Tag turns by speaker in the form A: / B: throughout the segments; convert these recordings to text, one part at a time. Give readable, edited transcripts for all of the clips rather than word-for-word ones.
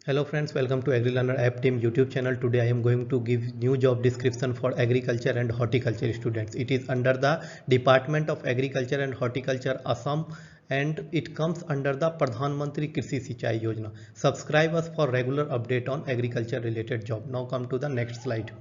A: Hello friends, welcome to AgriLearner App Team YouTube channel. Today I am going to give new job description for agriculture and horticulture students. It is under the Department of Agriculture and Horticulture Assam and it comes under the Pradhan Mantri Krishi Sinchai Yojana. Subscribe us for regular update on agriculture related job. Now come to the next slide.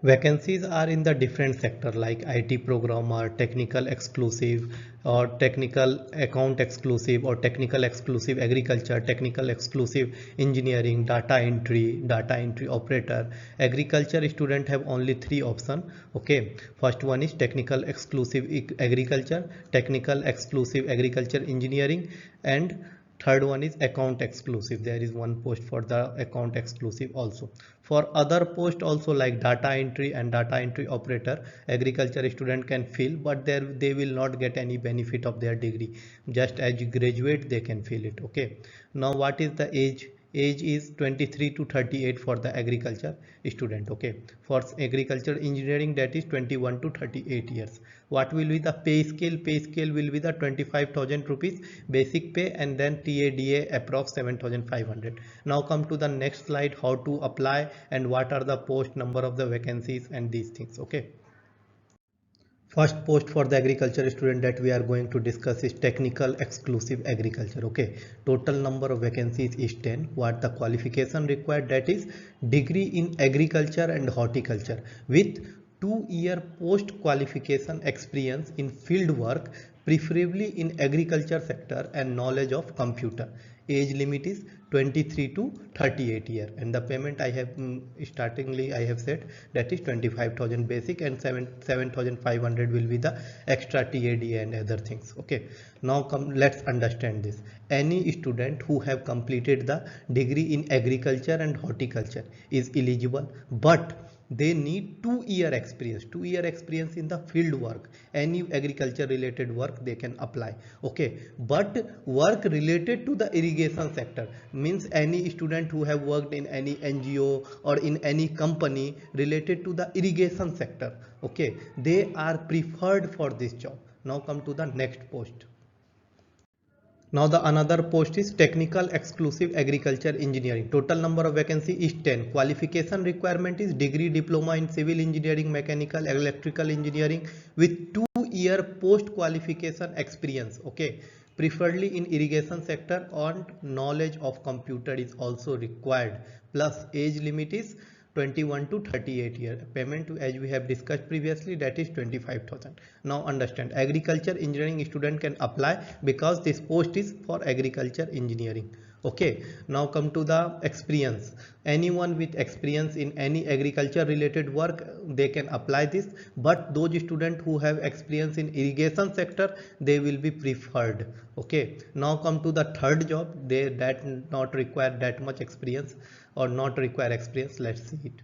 A: Vacancies are in the different sector like IT programmer, technical exclusive or technical account exclusive or technical exclusive agriculture, technical exclusive engineering, data entry operator. Agriculture student have only three options. Okay, first one is technical exclusive agriculture, technical exclusive agriculture engineering, and third one is account exclusive. There is one post for the account exclusive also. For other post also like data entry and data entry operator, agriculture student can fill, but they will not get any benefit of their degree. Just as you graduate they can fill it. Okay, now what is the age is 23 to 38 for the agriculture student. Okay, for agriculture engineering that is 21 to 38 years. What will be the pay scale will be the 25,000 rupees basic pay and then TADA approx 7,500. Now come to the next slide, how to apply and what are the post, number of the vacancies and these things. Okay, first post for the agriculture student that we are going to discuss is technical exclusive agriculture. Okay, total number of vacancies is 10. What the qualification required, that is degree in agriculture and horticulture with 2-year post qualification experience in field work, preferably in agriculture sector, and knowledge of computer. Age limit is 23 to 38 year and the payment I have startingly I have said that is 25,000 basic and 7,500 will be the extra TADA and other things. Okay, now come, let's understand this. Any student who have completed the degree in agriculture and horticulture is eligible, but they need 2-year experience in the field work. Any agriculture related work they can apply. Okay, but work related to the irrigation sector means any student who have worked in any NGO or in any company related to the irrigation sector, okay, they are preferred for this job. Now come to the next post. Now the another post is technical exclusive agriculture engineering. Total number of vacancy is 10. Qualification requirement is degree diploma in civil engineering, mechanical, electrical engineering with 2-year post qualification experience. Okay, preferably in irrigation sector, and knowledge of computer is also required. Plus age limit is 21 to 38 year. Payment as we have discussed previously, that is 25,000. Now understand, agriculture engineering student can apply because this post is for agriculture engineering. Okay, now come to the experience. Anyone with experience in any agriculture related work they can apply this, but those students who have experience in irrigation sector they will be preferred. Okay, now come to the third job, they that not require that much experience or not require experience. Let's see it.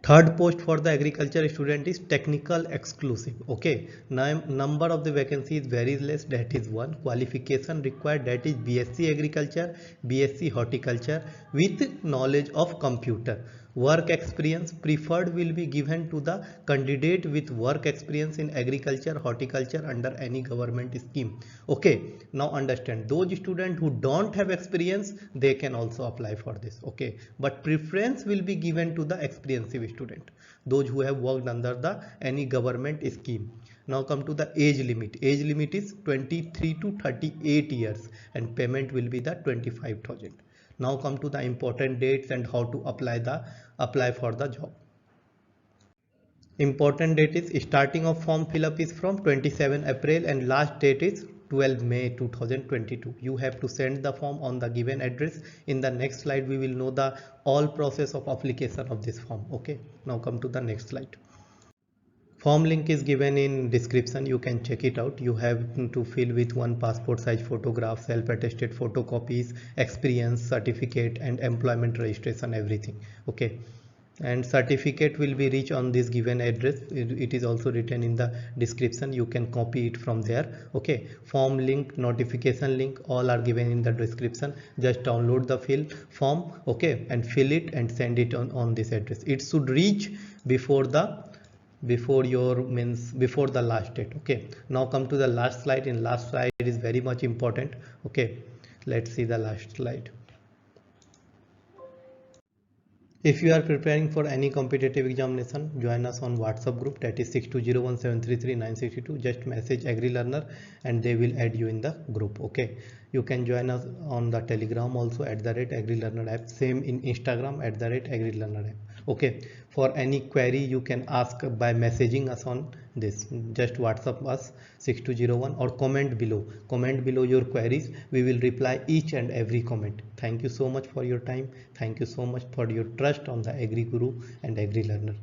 A: Third post for the agriculture student is technical exclusive. Okay, now number of the vacancies very less, that is one. Qualification required, that is BSc agriculture, BSc horticulture with knowledge of computer. Work experience preferred will be given to the candidate with work experience in agriculture, horticulture under any government scheme. Okay, now understand, those students who don't have experience they can also apply for this. Okay, but preference will be given to the experienced student, those who have worked under the any government scheme. Now come to the age limit. Age limit is 23 to 38 years and payment will be the 25,000. Now come to the important dates and how to apply for the job. Important date is starting of form fill up is from 27 April and last date is 12 May 2022. You have to send the form on the given address. In the next slide we will know the all process of application of this form. Okay, now come to the next slide. Form link is given in description, you can check it out. You have to fill with one passport size photograph, self-attested photocopies, experience certificate and employment registration, everything. Okay, and certificate will be reached on this given address. It is also written in the description, you can copy it from there. Okay, form link, notification link, all are given in the description. Just download the form, okay, and fill it and send it on this address. It should reach before the last date. Okay, now come to the last slide. In last slide it is very much important. Okay, Let's see the last slide. If you are preparing for any competitive examination, join us on WhatsApp group, that is 6201733962. Just message AgriLearner and they will add you in the group. Okay, you can join us on the Telegram also @AgriLearner app, same in Instagram @AgriLearner app. Okay, for any query you can ask by messaging us on this. Just WhatsApp us 6201 or comment below. Comment below your queries. We will reply each and every comment. Thank you so much for your time. Thank you so much for your trust on the Agri Guru and Agri Learner.